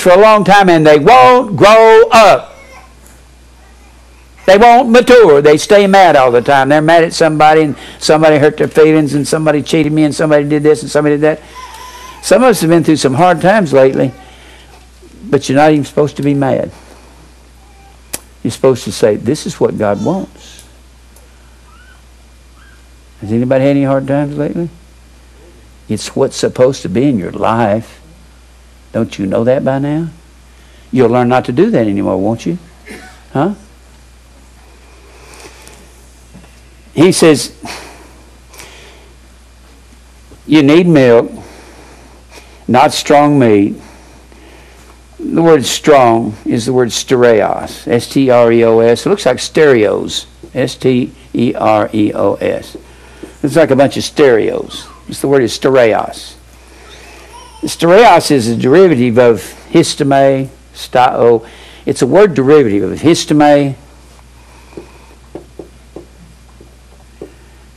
for a long time and they won't grow up. They won't mature. They stay mad all the time. They're mad at somebody and somebody hurt their feelings and somebody cheated me and somebody did this and somebody did that. Some of us have been through some hard times lately, but you're not even supposed to be mad. You're supposed to say, this is what God wants. Has anybody had any hard times lately? It's what's supposed to be in your life. Don't you know that by now? You'll learn not to do that anymore, won't you? Huh? He says, you need milk, not strong meat. The word strong is the word stereos, S-T-R-E-O-S. It looks like stereos, S-T-E-R-E-O-S. It's like a bunch of stereos. The word is stereos. Stereos is a derivative of histome, stao. It's a word derivative of histome,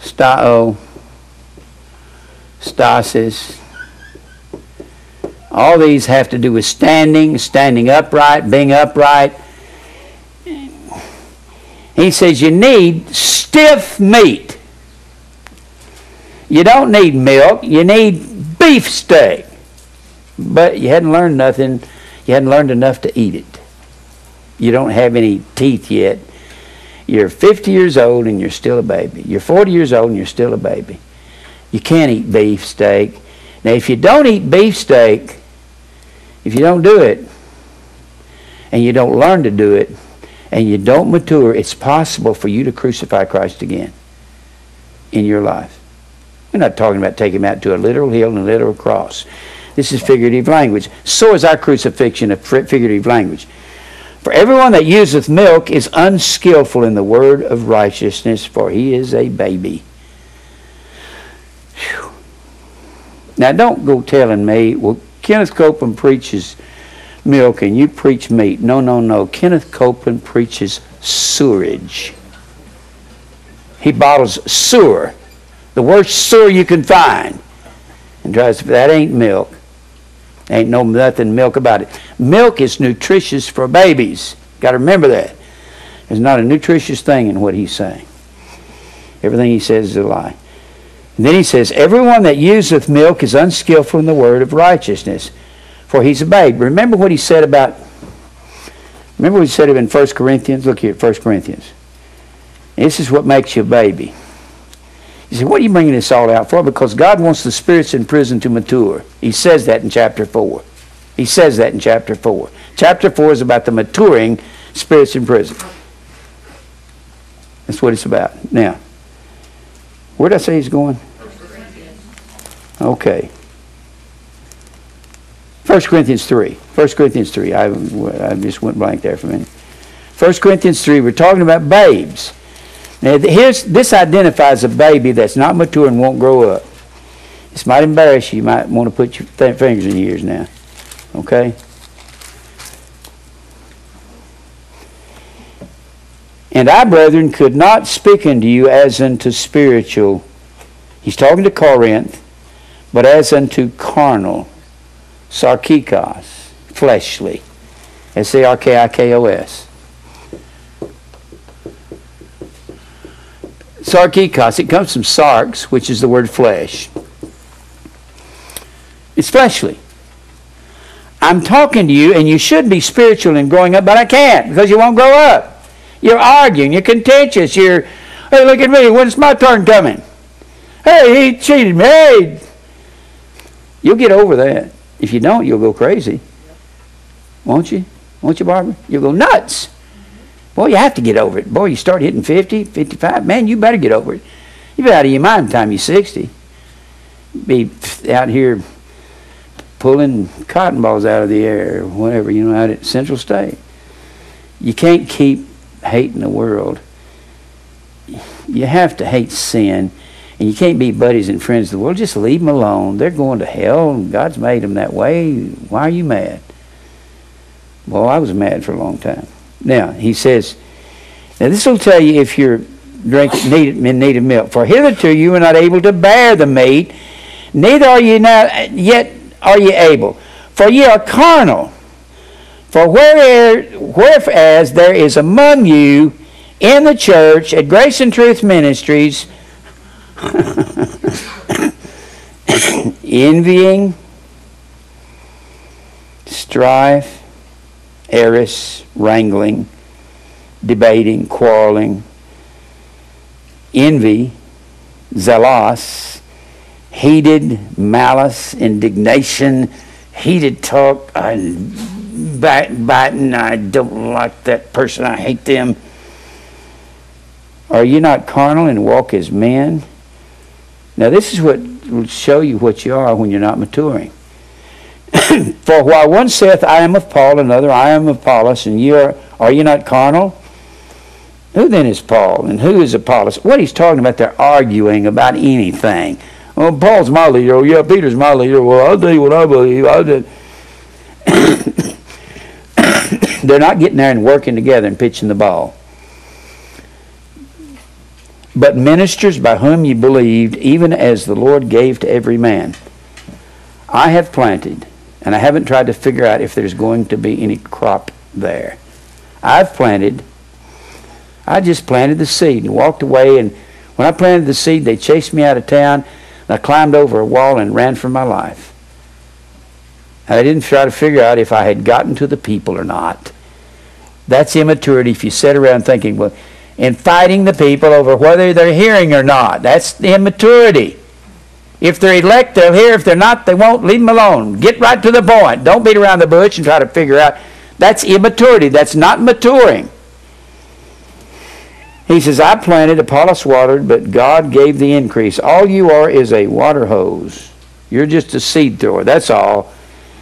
stao, stasis. All these have to do with standing upright, being upright. He says you need stiff meat. You don't need milk. You need beef steak. But you hadn't learned nothing. You hadn't learned enough to eat it. You don't have any teeth yet. You're 50 years old and you're still a baby. You're 40 years old and you're still a baby. You can't eat beef steak. Now, if you don't eat beef steak, if you don't do it, and you don't learn to do it, and you don't mature, it's possible for you to crucify Christ again in your life. We're not talking about taking him out to a literal hill and a literal cross. This is figurative language. So is our crucifixion a figurative language. For everyone that useth milk is unskillful in the word of righteousness, for he is a baby. Whew. Now, don't go telling me, well, Kenneth Copeland preaches milk and you preach meat. No, no, no. Kenneth Copeland preaches sewerage. He bottles sewer, the worst sewer you can find, and tries to, that ain't milk. Ain't no nothing milk about it. Milk is nutritious for babies. Got to remember that. There's not a nutritious thing in what he's saying. Everything he says is a lie. And then he says, everyone that useth milk is unskillful in the word of righteousness, for he's a babe. Remember what he said in 1 Corinthians? Look here at 1 Corinthians. This is what makes you a baby. He said, what are you bringing this all out for? Because God wants the spirits in prison to mature. He says that in chapter 4. He says that in chapter 4. Chapter 4 is about the maturing spirits in prison. That's what it's about. Now, where did I say he's going? Okay. 1 Corinthians 3. 1 Corinthians 3. I just went blank there for a minute. 1 Corinthians 3, we're talking about babes. Now, this identifies a baby that's not mature and won't grow up. This might embarrass you. You might want to put your fingers in your ears now. Okay? And I, brethren, could not speak unto you as unto spiritual. He's talking to Corinth, but as unto carnal. Sarkikos, fleshly. S-A-R-K-I-K-O-S. Sarkikos, it comes from sarx, which is the word flesh. It's fleshly. I'm talking to you, and you should be spiritual and growing up, but I can't because you won't grow up. You're arguing. You're contentious. Hey, look at me. When's my turn coming? Hey, he cheated me. Hey. You'll get over that. If you don't, you'll go crazy. Won't you? Won't you, Barbara? You'll go nuts. Boy, you have to get over it. Boy, you start hitting 50, 55. Man, you better get over it. You'll be out of your mind by the time you're 60. Be out here pulling cotton balls out of the air or whatever, out at Central State. You can't keep hating the world. You have to hate sin. And you can't be buddies and friends of the world. Just leave them alone. They're going to hell, and God's made them that way. Why are you mad? Well, I was mad for a long time. Now, he says, now this will tell you if you're in need of milk. For hitherto you are not able to bear the meat, neither are you now yet are ye able. For ye are carnal. For whereas there is among you in the church at Grace and Truth Ministries envying, strife, eris, wrangling, debating, quarreling, envy, zealous, heated, malice, indignation, heated talk, backbiting, I don't like that person, I hate them. Are you not carnal and walk as men? Now this is what will show you what you are when you're not maturing. For while one saith, I am of Paul, another, I am of Apollos, and are you not carnal? Who then is Paul, and who is Apollos? What he's talking about, they're arguing about anything. Oh, Paul's my leader. Oh, yeah, Peter's my leader. Well, I'll tell you what I believe. They're not getting there and working together and pitching the ball. But ministers by whom you believed, even as the Lord gave to every man. I have planted, and I haven't tried to figure out if there's going to be any crop there. I've planted. I just planted the seed and walked away, and when I planted the seed, they chased me out of town, and I climbed over a wall and ran for my life. And I didn't try to figure out if I had gotten to the people or not. That's immaturity if you sit around thinking, well, and fighting the people over whether they're hearing or not. That's immaturity. If they're elect, they'll hear. If they're not, they won't. Leave them alone. Get right to the point. Don't beat around the bush and try to figure out. That's immaturity. That's not maturing. He says, I planted, Apollos watered, but God gave the increase. All you are is a water hose. You're just a seed thrower. That's all.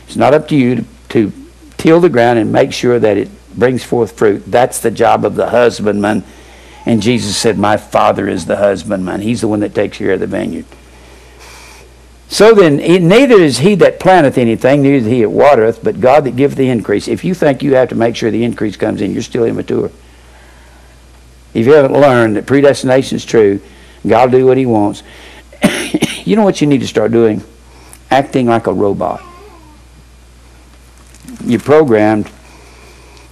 It's not up to you to till the ground and make sure that it brings forth fruit. That's the job of the husbandman. And Jesus said, my Father is the husbandman. He's the one that takes care of the vineyard. So then, neither is he that planteth anything, neither is he that watereth, but God that giveth the increase. If you think you have to make sure the increase comes in, you're still immature. If you haven't learned that predestination is true, God will do what he wants. You know what you need to start doing? Acting like a robot. You're programmed,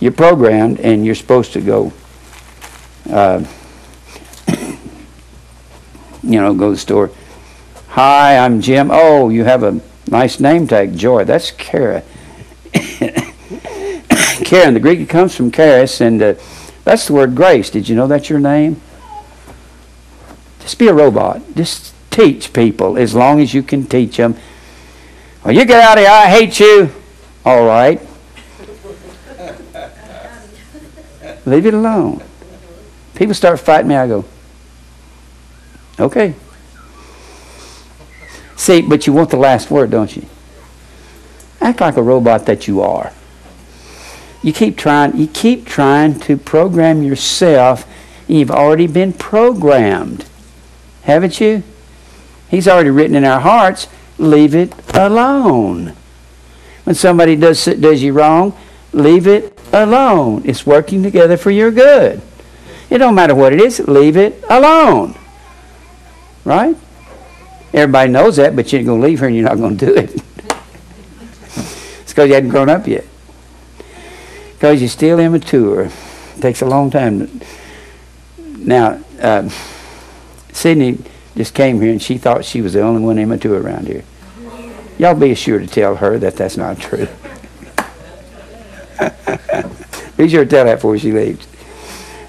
and you're supposed to go, go to the store. Hi, I'm Jim. Oh, you have a nice name tag, Joy. That's Kara. Karen, the Greek comes from charis, and that's the word grace. Did you know that's your name? Just be a robot. Just teach people as long as you can teach them. Well, you get out of here. I hate you. All right. Leave it alone. People start fighting me. I go, okay. See, but you want the last word, don't you? Act like a robot that you are. You keep trying to program yourself. You've already been programmed. Haven't you? He's already written in our hearts, leave it alone. When somebody does you wrong, leave it alone. It's working together for your good. It don't matter what it is, leave it alone. Right? Everybody knows that, but you ain't going to leave her and you're not going to do it. It's because you hadn't grown up yet. Because you're still immature. It takes a long time. Now, Sydney just came here and she thought she was the only one immature around here. Y'all be sure to tell her that that's not true. Be sure to tell that before she leaves.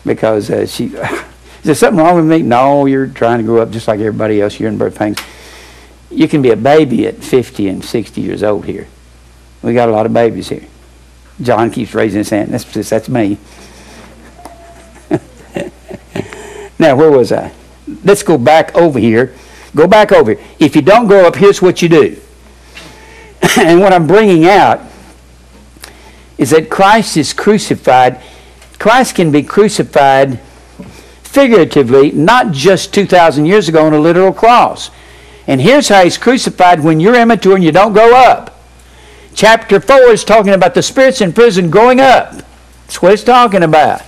Because is there something wrong with me? No, you're trying to grow up just like everybody else. You're in birth pangs. You can be a baby at 50 and 60 years old here. We got a lot of babies here. John keeps raising his hand. That's me. Now, where was I? Let's go back over here. Go back over here. If you don't grow up, here's what you do. And what I'm bringing out is that Christ is crucified. Christ can be crucified figuratively, not just 2,000 years ago on a literal cross. And here's how he's crucified when you're immature and you don't grow up. Chapter 4 is talking about the spirits in prison growing up. That's what it's talking about.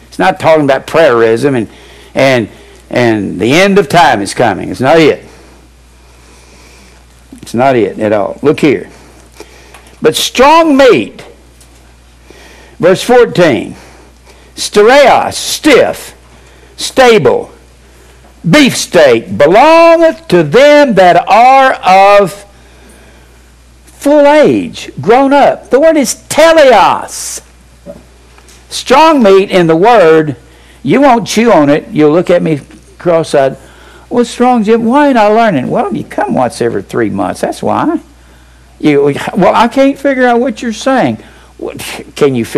It's not talking about prayerism and the end of time is coming. It's not it. It's not it at all. Look here. But strong meat Verse 14. Stereos, stiff, stable, beefsteak, belongeth to them that are of full age, grown up. The word is teleos. Strong meat in the word, you won't chew on it. You'll look at me cross-eyed. What's strong, Jim? Why ain't I learning? Well, you come once every 3 months. That's why. Well, I can't figure out what you're saying. Can you figure